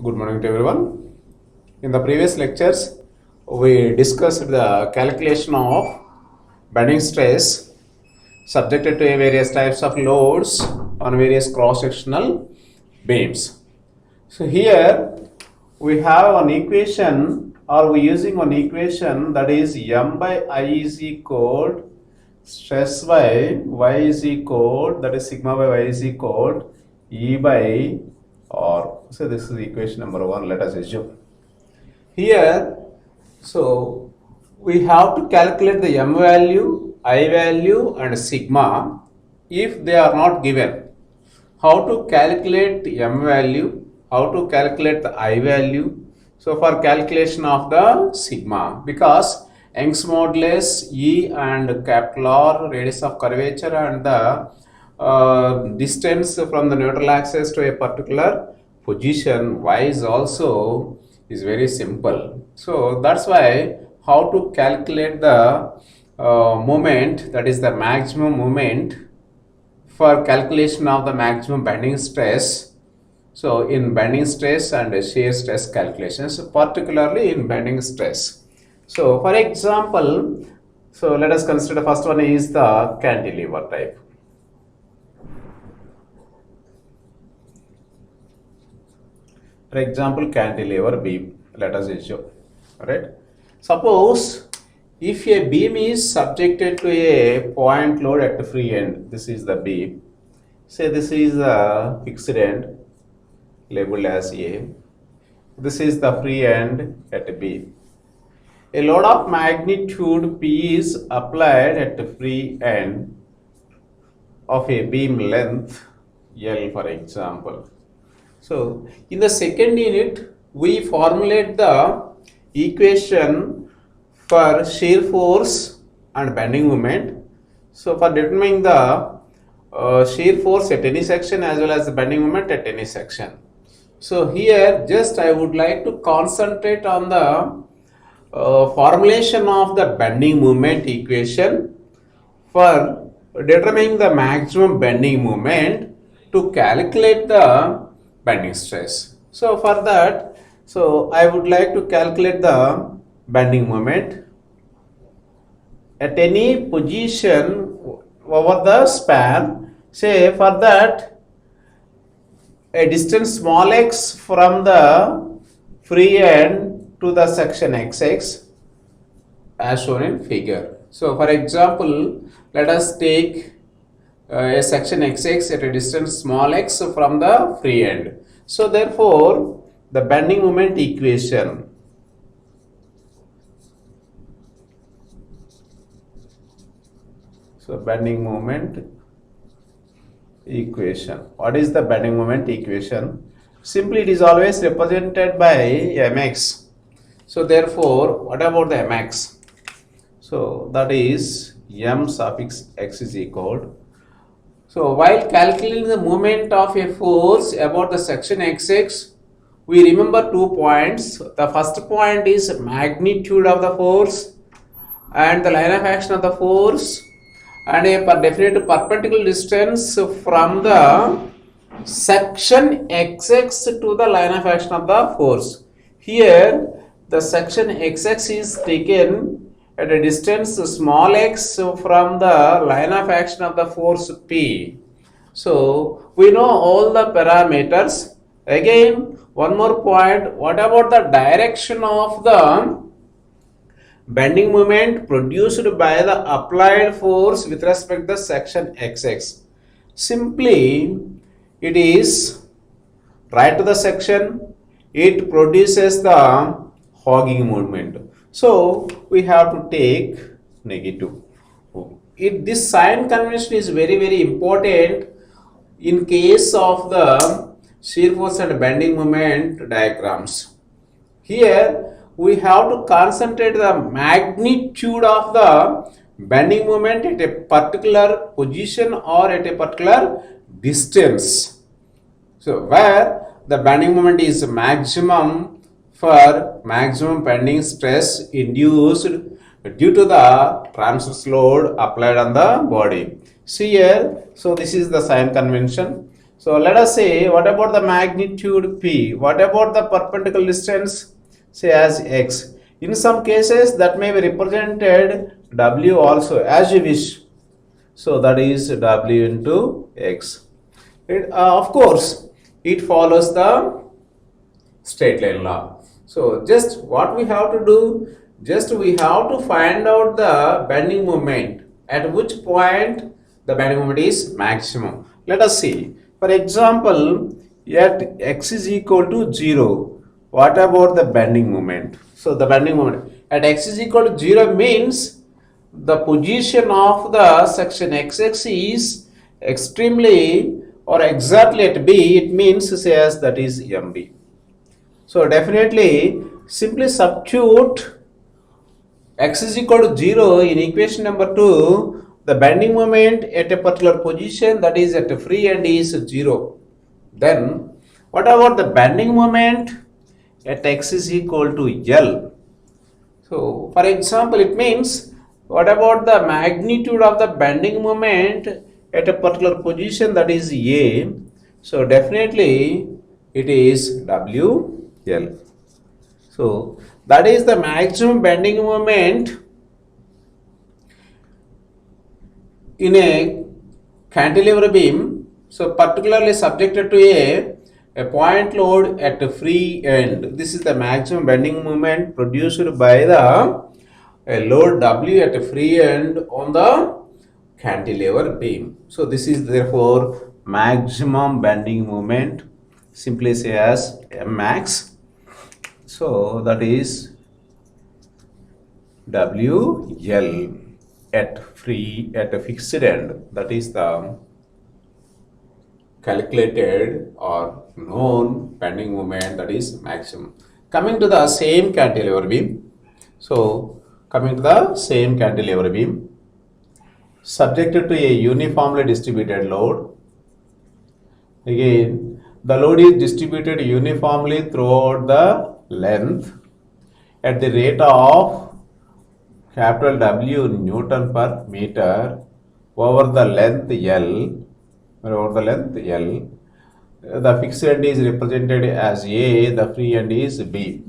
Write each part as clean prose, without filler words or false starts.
Good morning to everyone. In the previous lectures, we discussed the calculation of bending stress subjected to various types of loads on various cross-sectional beams. So here we have an equation, or we using an equation, that is M by I is equal stress by Y is equal, that is sigma by Y is equal E by R. So this is equation number 1. Let us assume here, so we have to calculate the M value, I value and sigma if they are not given. How to calculate M value, how to calculate the I value. So for calculation of the sigma, because Young's modulus E and capital R, radius of curvature, and the distance from the neutral axis to a particular position Y is also is very simple. So that's why how to calculate the moment, that is the maximum moment for calculation of the maximum bending stress. So in bending stress and shear stress calculations, particularly in bending stress. So for example, so let us consider the first one is the cantilever type. For example, cantilever beam, let us assume, right? Suppose if a beam is subjected to a point load at the free end, this is the beam. Say this is the fixed end labeled as A. This is the free end at B. A load of magnitude P is applied at the free end of a beam length L, for example. So in the second unit, we formulate the equation for shear force and bending moment. So for determining the shear force at any section as well as the bending moment at any section. So here just I would like to concentrate on the formulation of the bending moment equation for determining the maximum bending moment to calculate the bending stress. So for that, so I would like to calculate the bending moment at any position over the span. Say for that, a distance small x from the free end to the section xx as shown in figure. So for example, let us take a section xx at a distance small x from the free end. So therefore, the bending moment equation, so bending moment equation, what is the bending moment equation? Simply it is always represented by mx. So therefore, what about the mx? So that is m suffix x is equal. So while calculating the moment of a force about the section xx, we remember 2 points. The first point is magnitude of the force and the line of action of the force, and a definite perpendicular distance from the section xx to the line of action of the force. Here the section xx is taken at a distance small x from the line of action of the force P. So we know all the parameters. Again, one more point, what about the direction of the bending moment produced by the applied force with respect to the section xx? Simply it is right to the section, it produces the hogging movement. So we have to take negative. This sign convention is very important in case of the shear force and bending moment diagrams. Here we have to concentrate the magnitude of the bending moment at a particular position or at a particular distance. So where the bending moment is maximum for maximum bending stress induced due to the transverse load applied on the body. See here, so this is the sign convention. So let us say, what about the magnitude P? What about the perpendicular distance, say as X? In some cases that may be represented W also as you wish. So that is W into X. Of course, it follows the straight line law. So just what we have to do, just we have to find out the bending moment, at which point the bending moment is maximum. Let us see. For example, at x is equal to 0, what about the bending moment? So the bending moment at x is equal to 0 means the position of the section xx is extremely or exactly at B, it means says that is MB. So definitely simply substitute x is equal to 0 in equation number 2, the bending moment at a particular position, that is at a free end, is 0. Then what about the bending moment at x is equal to L? So for example, it means what about the magnitude of the bending moment at a particular position, that is A? So definitely it is WL. So that is the maximum bending moment in a cantilever beam, so particularly subjected to a point load at a free end. This is the maximum bending moment produced by the load W at a free end on the cantilever beam. So this is therefore maximum bending moment, simply say as max. So that is WL at a fixed end, that is the calculated or known bending moment, that is maximum. Coming to the same cantilever beam, so coming to the same cantilever beam subjected to a uniformly distributed load. Again, the load is distributed uniformly throughout the length at the rate of capital W Newton per meter over the length L. The fixed end is represented as A, the free end is B.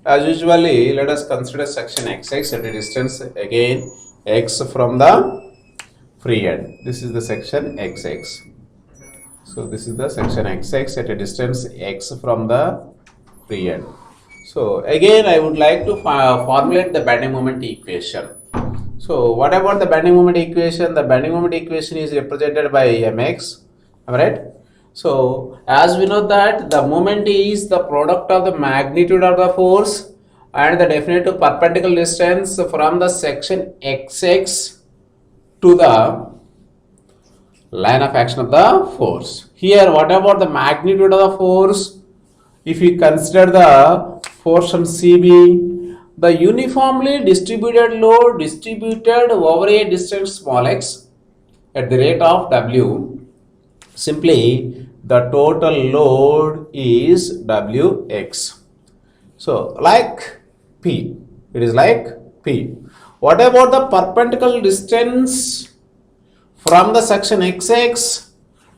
As usually, let us consider section XX at a distance, again X from the free end. This is the section XX. So this is the section XX at a distance X from the free end. So again, I would like to formulate the bending moment equation. So what about the bending moment equation? The bending moment equation is represented by mx. Am I right? So as we know that the moment is the product of the magnitude of the force and the definitive perpendicular distance from the section xx to the line of action of the force. Here, what about the magnitude of the force? If we consider the force on CB, the uniformly distributed load distributed over a distance small x at the rate of W, simply the total load is Wx. So like P, it is like P. What about the perpendicular distance from the section XX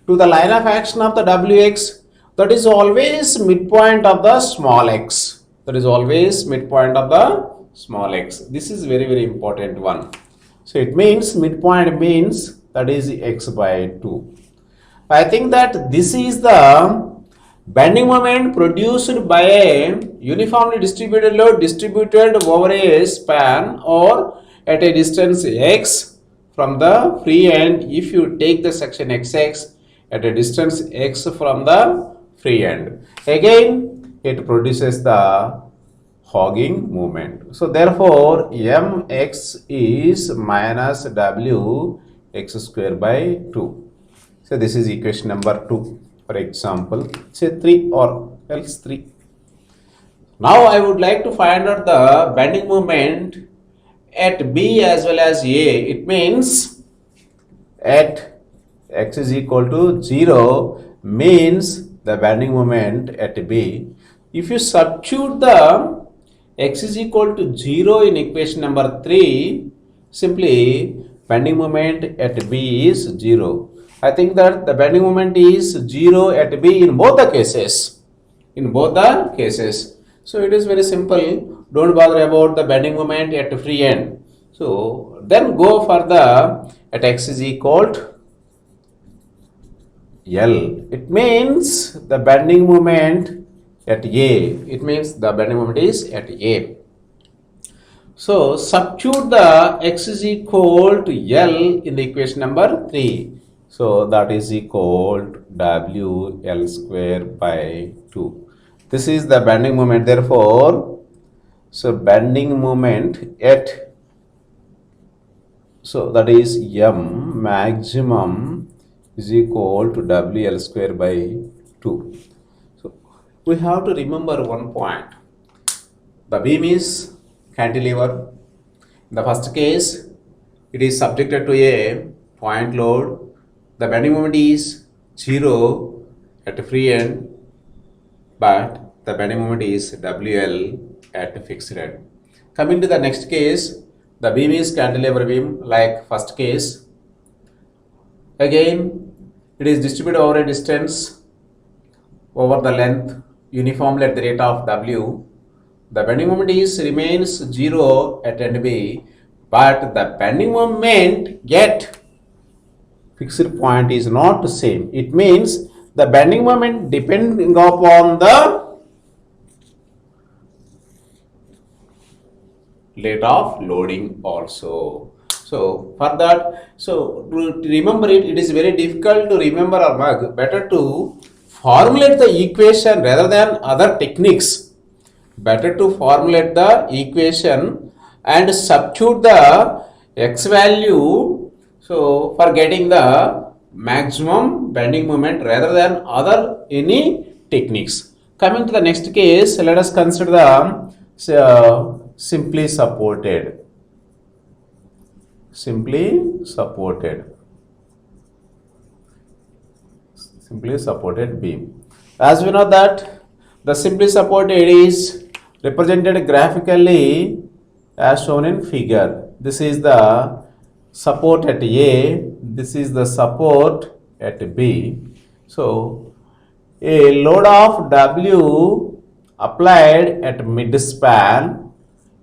to the line of action of the Wx? That is always midpoint of the small x. That is always midpoint of the small x. This is very important one. So it means midpoint means that is x by 2. I think that this is the bending moment produced by a uniformly distributed load distributed over a span or at a distance x from the free end. If you take the section xx at a distance x from the free end, again it produces the hogging moment. So therefore mx is minus w x square by 2. So this is equation number 2. For example, say 3 or else 3. Now I would like to find out the bending moment at B as well as A. It means at x is equal to 0 means the bending moment at B. If you substitute the x is equal to 0 in equation number 3, simply bending moment at B is 0. I think that the bending moment is 0 at B in both the cases. In both the cases. So it is very simple. Don't bother about the bending moment at free end. So then go for the at x is equal to L. It means the bending moment at A. It means the bending moment is at A. So substitute the x is equal to L in the equation number 3. So that is equal to W L square by 2. This is the bending moment. Therefore, so bending moment at, so that is M maximum is equal to WL square by 2. So we have to remember one point. The beam is cantilever. In the first case, it is subjected to a point load. The bending moment is 0 at free end, but the bending moment is WL at fixed end. Coming to the next case, the beam is cantilever beam like first case. Again, it is distributed over a distance over the length uniformly at the rate of W. The bending moment is remains 0 at end B, but the bending moment at fixed point is not the same. It means the bending moment depending upon the rate of loading also. So for that, so to remember it, it is very difficult to remember or mark. Better to formulate the equation rather than other techniques. Better to formulate the equation and substitute the x value, so for getting the maximum bending moment rather than other any techniques. Coming to the next case, let us consider the simply supported beam. As we know that the simply supported is represented graphically as shown in figure. This is the support at A, this is the support at B. So a load of W applied at midspan.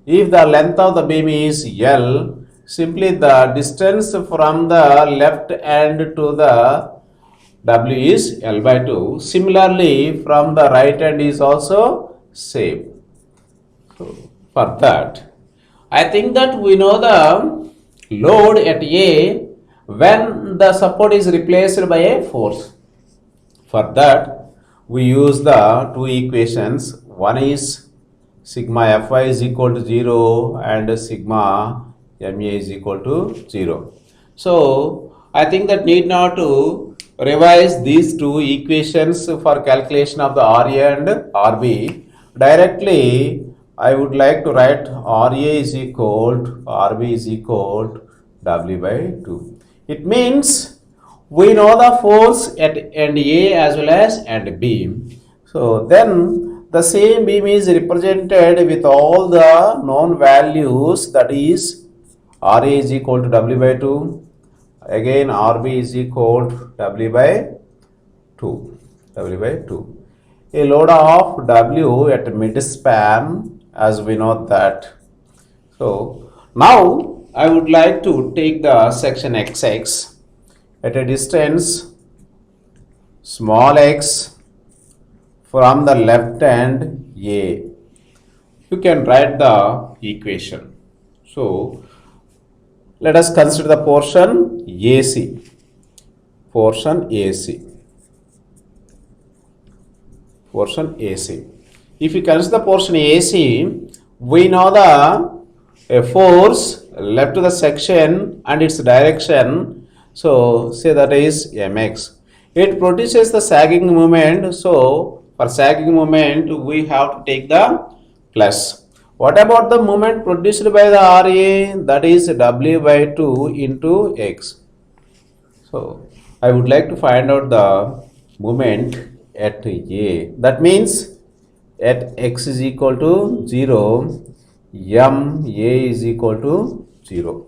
If the length of the beam is L, simply the distance from the left end to the W is L by 2. Similarly, from the right end is also same. So for that, I think that we know the load at A when the support is replaced by a force. For that, we use the two equations. One is sigma Fy is equal to 0 and sigma Ma is equal to 0. So I think that need not to revise these two equations for calculation of the Ra and Rb. Directly, I would like to write Ra is equal to Rb is equal to W by 2. It means we know the force at end A as well as end B. So then the same beam is represented with all the known values, that is Ra is equal to W by 2. Again Rb is equal to W by 2. A load of W at midspan, as we know that. So now I would like to take the section XX at a distance small x from the left end A. You can write the equation. So let us consider the portion AC. If you consider the portion AC, we know the force left to the section and its direction. So say that is mx. It produces the sagging moment. So for sagging moment, we have to take the plus. What about the moment produced by the Ra? That is W by 2 into x. So I would like to find out the moment at A. That means at x is equal to 0, M A is equal to 0.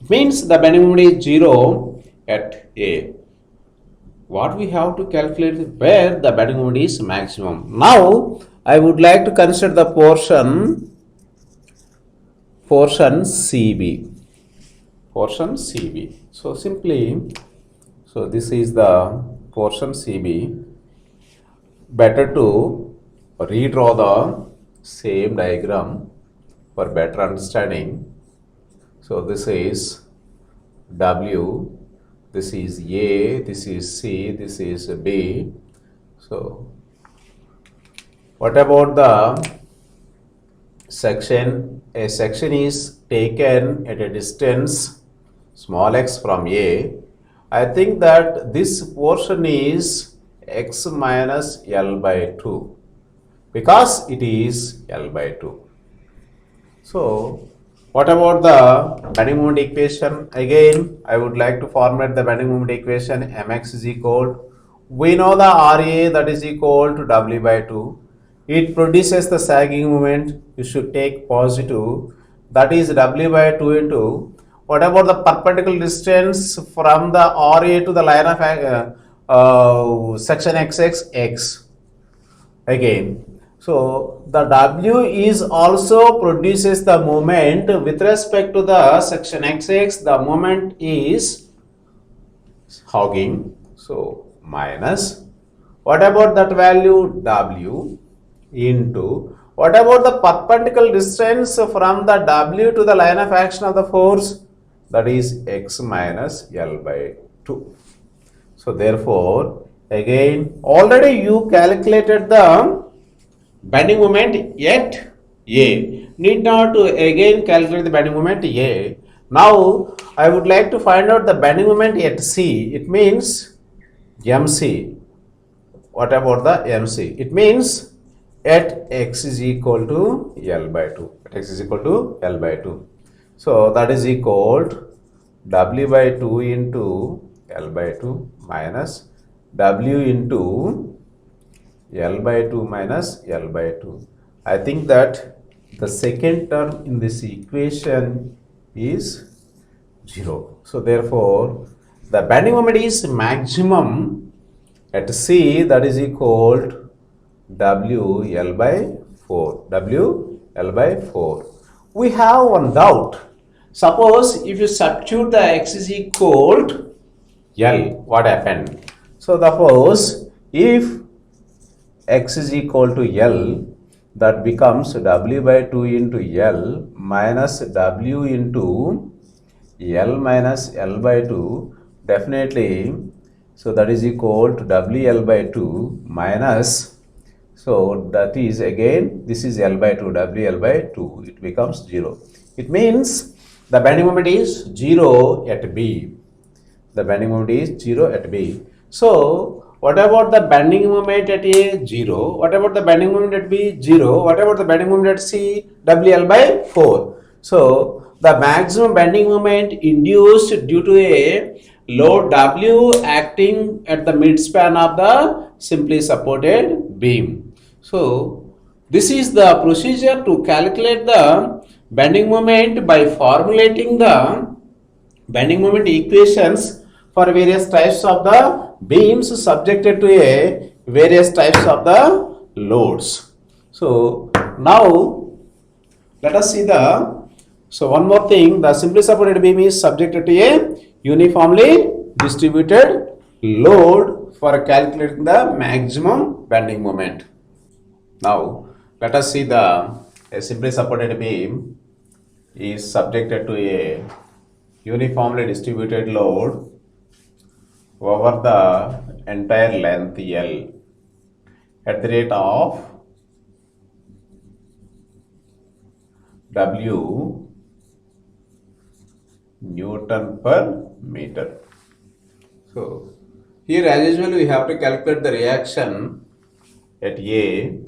It means the bending moment is 0 at A. what we have to calculate where the bending moment is maximum. Now I would like to consider the portion CB. Portion CB. So simply, so this is the portion CB. Better to redraw the same diagram for better understanding. So this is W, this is A, this is C, this is B. So what about the section? A section is taken at a distance small x from A. I think that this portion is x minus L by 2 because it is L by 2. So what about the bending moment equation? Again, I would like to formulate the bending moment equation. Mx is equal, we know the Ra, that is equal to W by 2. It produces the sagging moment. You should take positive, that is W by 2 into, what about the perpendicular distance from the Ra to the line of section XX? X. Again, so the W is also produces the moment with respect to the section XX. The moment is hogging. So minus, what about that value? W into, what about the perpendicular distance from the W to the line of action of the force? That is x minus L by 2. So therefore, again, already you calculated the bending moment at A. Need not to again calculate the bending moment A. Now, I would like to find out the bending moment at C. It means MC. What about the MC? It means at x is equal to L by 2. At x is equal to L by 2. So that is equal to W by 2 into L by 2 minus W into L by 2 minus L by 2. I think that the second term in this equation is 0. So therefore, the bending moment is maximum at C, that is equal to W L by 4. W L by 4. We have one doubt. Suppose if you substitute the x is equal to L, what happened? So suppose if x is equal to L, that becomes W by 2 into L minus W into L minus L by 2, definitely. So that is equal to WL by 2 minus, so that is again, this is L by 2, WL by 2, it becomes 0. It means the bending moment is 0 at B. The bending moment is 0 at B. So what about the bending moment at A? 0. What about the bending moment at B? 0. What about the bending moment at C? WL by 4. So the maximum bending moment induced due to a load W acting at the midspan of the simply supported beam. So this is the procedure to calculate the bending moment by formulating the bending moment equations for various types of the beams subjected to a various types of the loads. So now let us see one more thing, the simply supported beam is subjected to a uniformly distributed load for calculating the maximum bending moment. Now let us see a simply supported beam is subjected to a uniformly distributed load over the entire length L at the rate of W Newton per meter. So here as usual we have to calculate the reaction at A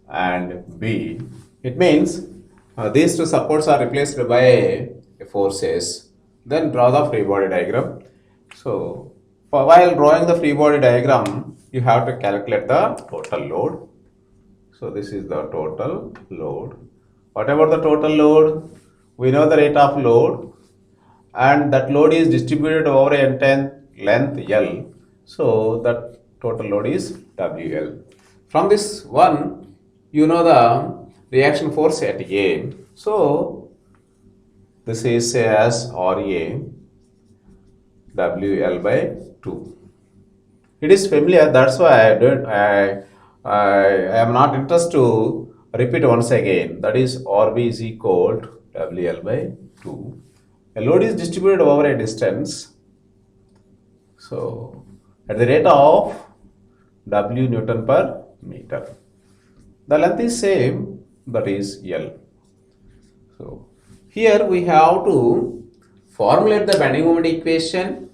and B. It means these two supports are replaced by forces. Then draw the free body diagram. So while drawing the free body diagram, you have to calculate the total load. So this is the total load. What about the total load? We know the rate of load, and that load is distributed over a entire length L. So that total load is WL. From this one, you know the reaction force at A. So this is as RA WL by 2. It is familiar, that's why I am not interested to repeat once again. That is RB is equal to WL by 2. A load is distributed over a distance. So at the rate of W Newton per meter. The length is same, that is L. So here we have to formulate the bending moment equation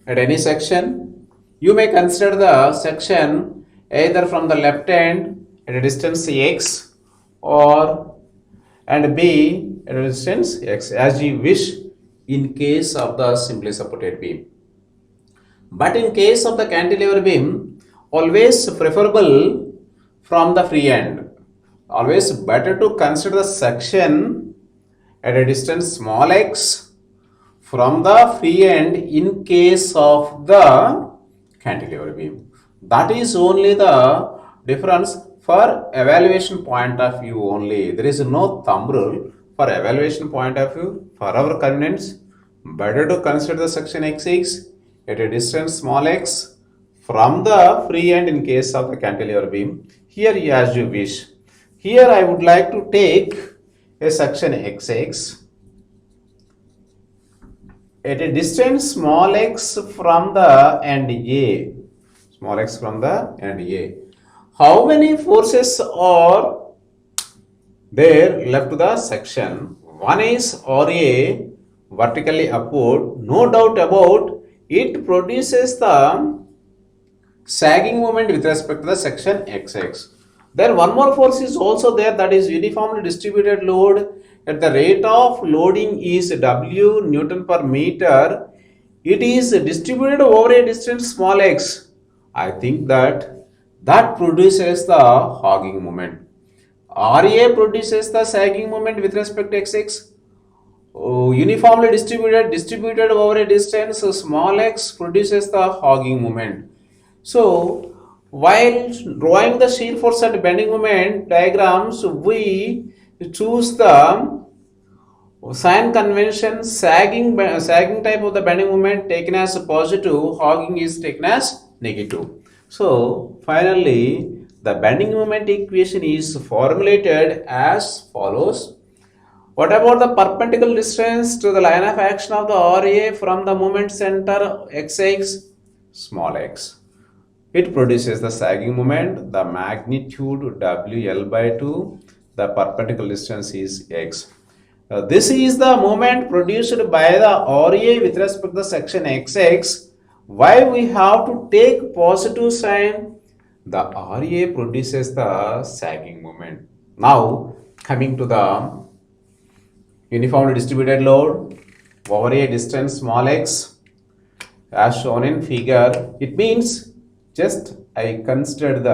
at any section. You may consider the section either from the left hand at a distance x or and B at a distance x as you wish in case of the simply supported beam. But in case of the cantilever beam, always preferable from the free end. Always better to consider the section at a distance small x from the free end in case of the cantilever beam. That is only the difference for evaluation point of view only. There is no thumb rule for evaluation point of view. For our convenience, better to consider the section x6 at a distance small x from the free end in case of the cantilever beam. Here as you wish. Here I would like to take a section x6 at a distance small x from the end A. Small x from the end A. How many forces are there left to the section? One is RA vertically upward. No doubt about it produces the sagging moment with respect to the section XX. Then one more force is also there, that is uniformly distributed load at the rate of loading is W Newton per meter. It is distributed over a distance small x. I think that produces the hogging moment. RA produces the sagging moment with respect to XX. Uniformly distributed over a distance small x produces the hogging moment. So while drawing the shear force and bending moment diagrams, we choose the sign convention sagging type of the bending moment taken as positive, hogging is taken as negative. So finally the bending moment equation is formulated as follows. What about the perpendicular distance to the line of action of the RA from the moment center XX small x? It produces the sagging moment, the magnitude WL by 2, the perpendicular distance is x. This is the moment produced by the RA with respect to the section XX. Why we have to take positive sign? The RA produces the sagging moment. Now coming to the uniformly distributed load over a distance small x as shown in figure. It means just I considered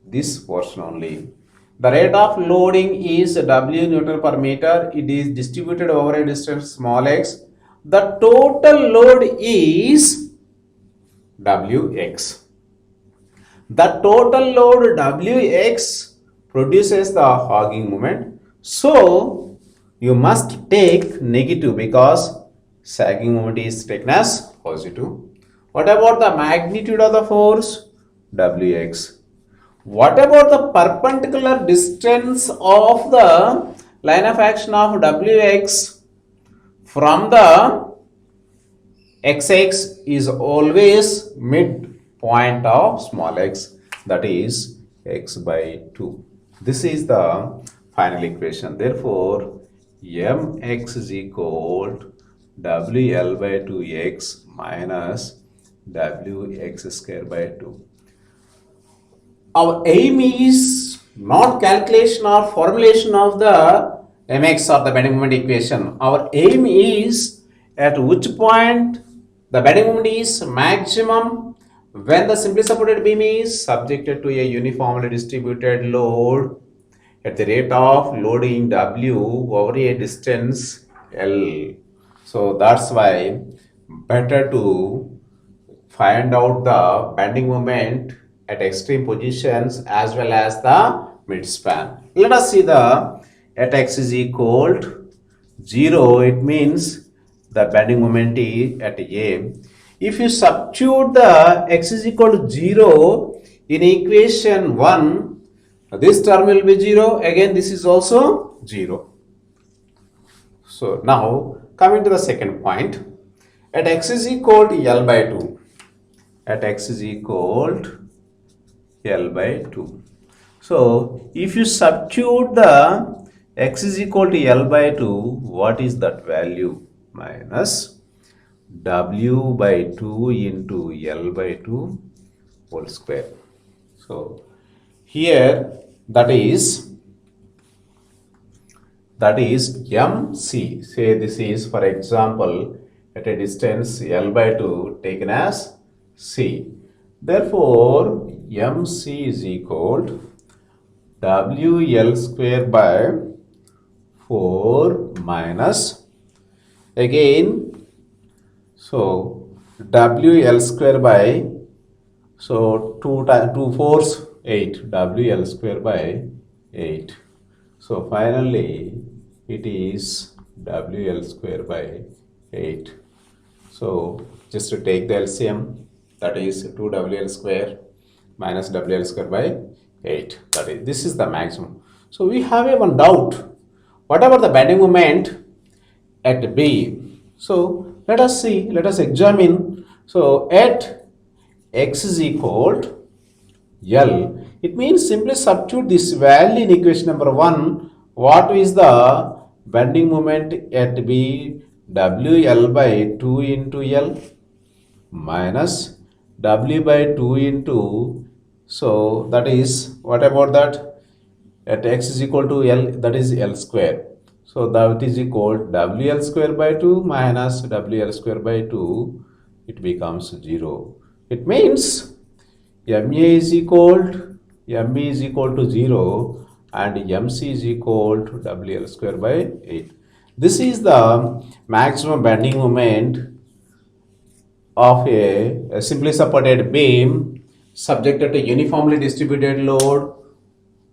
this portion only. The rate of loading is W Newton per meter. It is distributed over a distance small x. The total load is Wx. The total load Wx produces the hogging moment. So you must take negative because sagging moment is taken as positive. What about the magnitude of the force? Wx. What about the perpendicular distance of the line of action of Wx from the XX is always midpoint of small x, that is x by 2. This is the final equation. Therefore, mx is equal to WL by 2x minus Wx square by 2. Our aim is not calculation or formulation of the mx or the bending moment equation. Our aim is at which point the bending moment is maximum when the simply supported beam is subjected to a uniformly distributed load at the rate of loading W over a distance L. So that's why better to find out the bending moment at extreme positions as well as the midspan. Let us see the at x is equal to 0, it means the bending moment is at A. If you substitute the x is equal to 0 in equation 1, this term will be 0, again this is also 0. So now coming to the second point, at x is equal to L by 2, at x is equal to L by 2. So if you substitute the x is equal to L by 2, what is that value? Minus W by 2 into L by 2 whole square. So here that is MC. Say this is, for example, at a distance L by 2 taken as C. Therefore, MC is equal to WL square by 4 minus, again, so WL square by, so 2 4s 8, WL square by 8. So finally it is WL square by 8. So just to take the LCM, that is 2WL square minus WL square by 8. That is, this is the maximum. So we have a one doubt. What about the bending moment at B? So let us see, let us examine. So at x is equal to L, it means simply substitute this value in equation number 1. What is the bending moment at B? WL by 2 into L minus W by 2 into, so that is, what about that? At x is equal to L, that is L square. So that is equal to WL square by 2 minus WL square by 2, it becomes 0. It means MA is equal to, MB is equal to 0 and MC is equal to WL square by 8. This is the maximum bending moment of a simply supported beam subjected to uniformly distributed load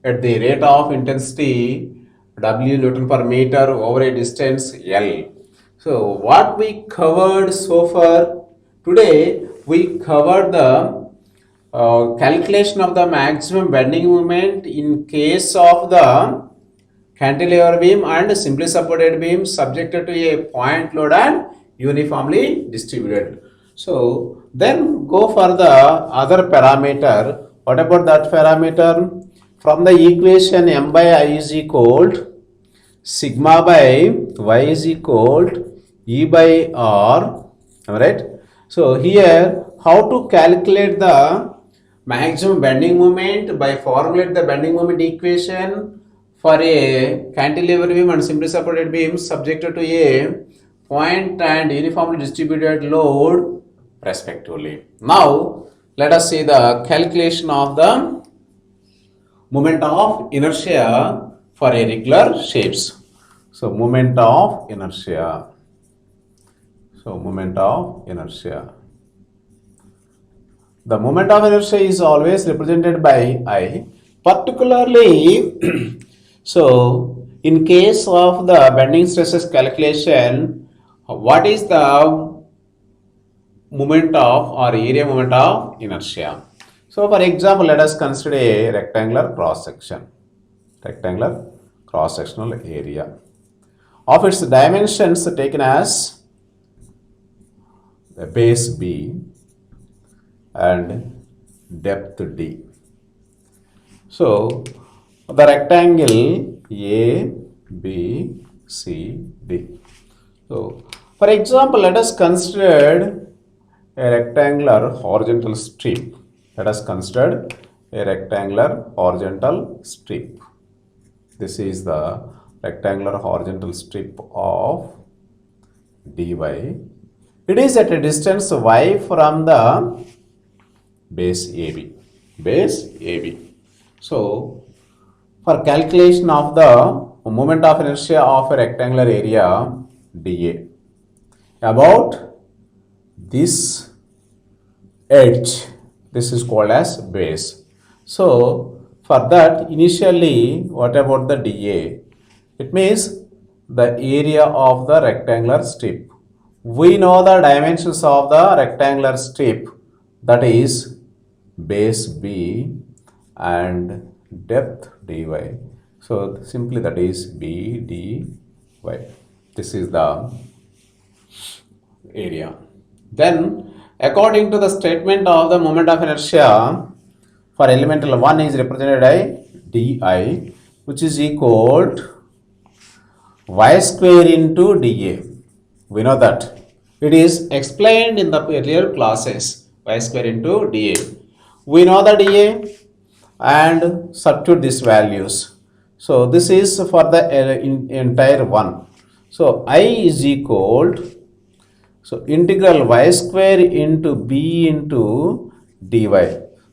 at the rate of intensity W Newton per meter over a distance L. So what we covered so far today, we covered the calculation of the maximum bending moment in case of the cantilever beam and simply supported beam subjected to a point load and uniformly distributed. So then go for the other parameter. What about that parameter? From the equation m by I is equal to sigma by y is equal to E by R. Alright. So here how to calculate the maximum bending moment? By formulate the bending moment equation for a cantilever beam and simply supported beam subjected to a point and uniformly distributed load respectively. Now let us see the calculation of the moment of inertia for irregular shapes. So moment of inertia. So moment of inertia. The moment of inertia is always represented by I. Particularly, so in case of the bending stresses calculation, what is the moment of or area moment of inertia? So for example, let us consider a rectangular cross section, rectangular cross sectional area of its dimensions taken as the base B and depth D. So the rectangle A, B, C, D. So for example, let us consider a rectangular horizontal strip. Let us consider a rectangular horizontal strip. This is the rectangular horizontal strip of dy. It is at a distance y from the base AB. Base AB. So for calculation of the moment of inertia of a rectangular area dA, about this edge. This is called as base. So for that, initially, what about the dA? It means the area of the rectangular strip. We know the dimensions of the rectangular strip, that is base B and depth dy. So simply that is B dy. This is the area. Then according to the statement of the moment of inertia, for elemental 1 is represented by di, which is equal to y square into dA. We know that it is explained in the earlier classes, y square into dA. We know the dA and substitute these values. So this is for the entire one. So I is equal to, so integral y square into b into dy.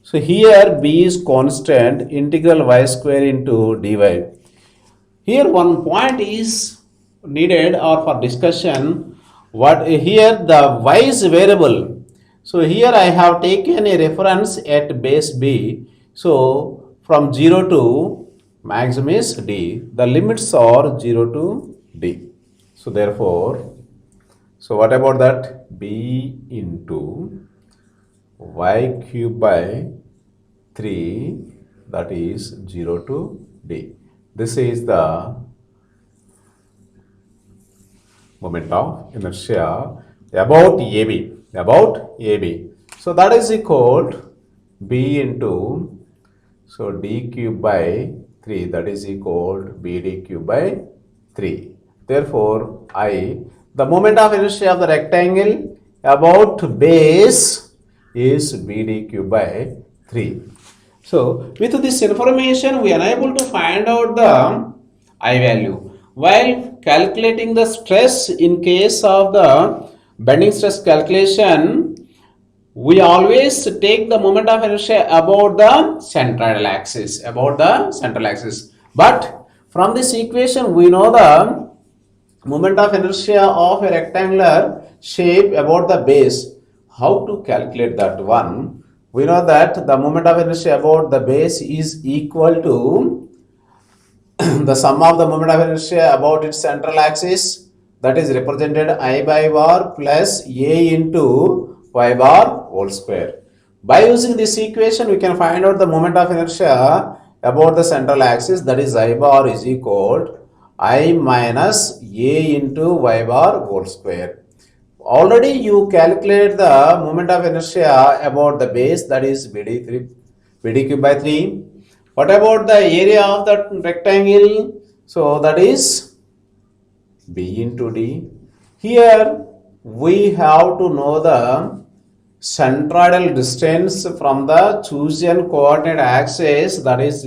So here b is constant, integral y square into dy. Here one point is needed or for discussion. What here the y is variable. So here I have taken a reference at base b. So from 0 to maximum is d. The limits are 0 to d. So therefore, so what about that? B into y cube by 3, that is 0 to d. This is the moment of inertia about AB. So that is equal to B into, so d cube by 3, that is equal to BD cube by 3. Therefore, the moment of inertia of the rectangle about base is BD cube by 3. So with this information, we are able to find out the I value. While calculating the stress in case of the bending stress calculation, we always take the moment of inertia about the central axis, But from this equation, we know the moment of inertia of a rectangular shape about the base. How to calculate that one? We know that the moment of inertia about the base is equal to the sum of the moment of inertia about its central axis, that is represented I by bar plus A into y bar whole square. By using this equation, we can find out the moment of inertia about the central axis, that is I bar is equal to I minus A into y bar whole square. Already you calculate the moment of inertia about the base, that is BD cube by 3. What about the area of that rectangle? So that is B into D. Here we have to know the centroidal distance from the chosen coordinate axis, that is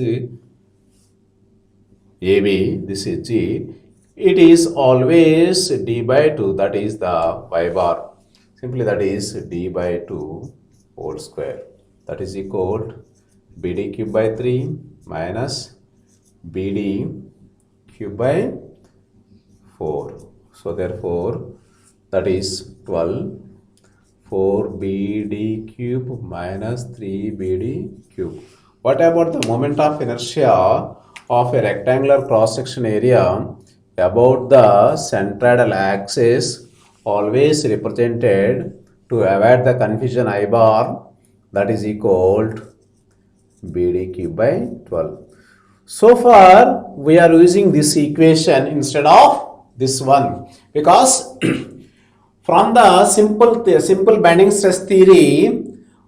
AB, this is G. It is always d by 2, that is the y bar. Simply that is d by 2 whole square, that is equal to BD cube by 3 minus BD cube by 4. So therefore, that is 12, 4BD cube minus 3BD cube. What about the moment of inertia of a rectangular cross-section area about the centroidal axis, always represented, to avoid the confusion, I bar, that is equal to BD cube by 12. So far we are using this equation instead of this one, because from the simple bending stress theory,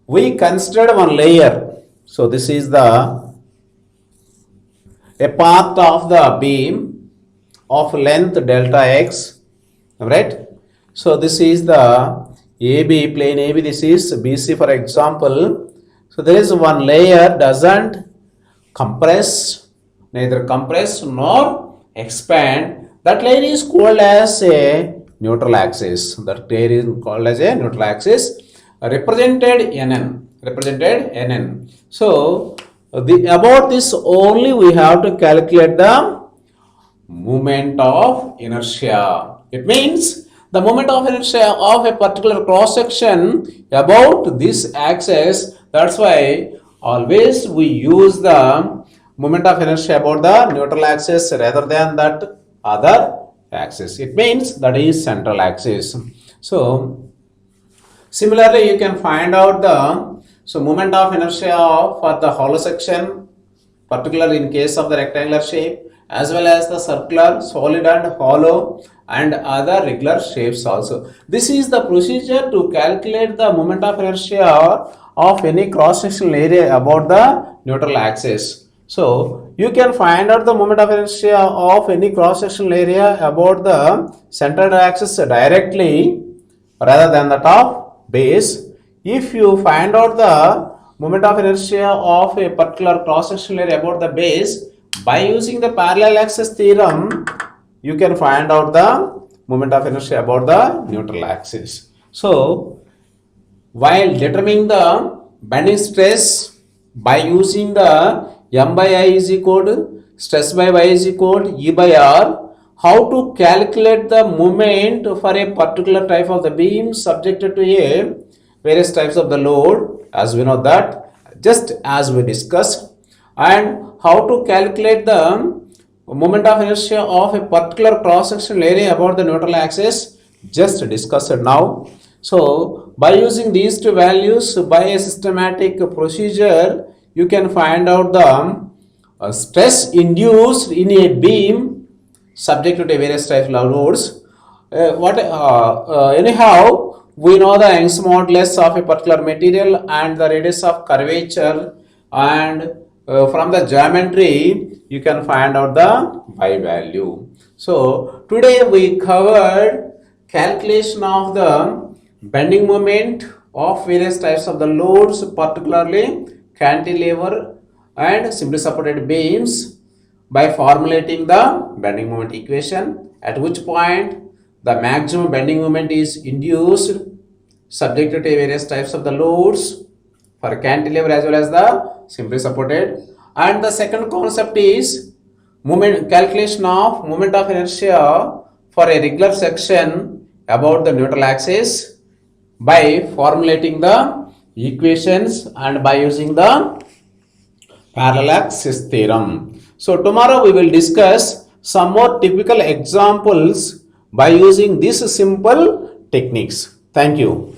we considered one layer. So this is a part of the beam of length delta x, right? So this is the AB, plane AB, this is BC for example. So there is one layer doesn't compress, neither compress nor expand. That layer is called as a neutral axis. That layer is called as a neutral axis, represented NN. So about this only we have to calculate the moment of inertia. It means The moment of inertia of a particular cross section about this axis. That's why always we use the moment of inertia about the neutral axis rather than that other axis. It means that is central axis. So similarly, you can find out the moment of inertia for the hollow section, particularly in case of the rectangular shape, as well as the circular, solid and hollow and other regular shapes also. This is the procedure to calculate the moment of inertia of any cross-sectional area about the neutral axis. So you can find out the moment of inertia of any cross-sectional area about the centered axis directly rather than the top base. If you find out the moment of inertia of a particular cross-sectional area about the base by using the parallel axis theorem, you can find out the moment of inertia about the neutral axis. So while determining the bending stress by using the M by I is equal to stress by Y is equal to E by R, how to calculate the moment for a particular type of the beam subjected to a various types of the load, as we know that just as we discussed, and how to calculate the moment of inertia of a particular cross-sectional area about the neutral axis just discussed now. So by using these two values by a systematic procedure, you can find out the stress induced in a beam subject to various types of loads. Anyhow, we know the Young's modulus of a particular material and the radius of curvature, and from the geometry you can find out the y value. So today we covered calculation of the bending moment of various types of the loads, particularly cantilever and simply supported beams, by formulating the bending moment equation, at which point the maximum bending moment is induced subject to various types of the loads for cantilever as well as the simply supported. And the second concept is calculation of moment of inertia for a regular section about the neutral axis by formulating the equations and by using the parallel axis theorem. So tomorrow we will discuss some more typical examples by using these simple techniques. Thank you.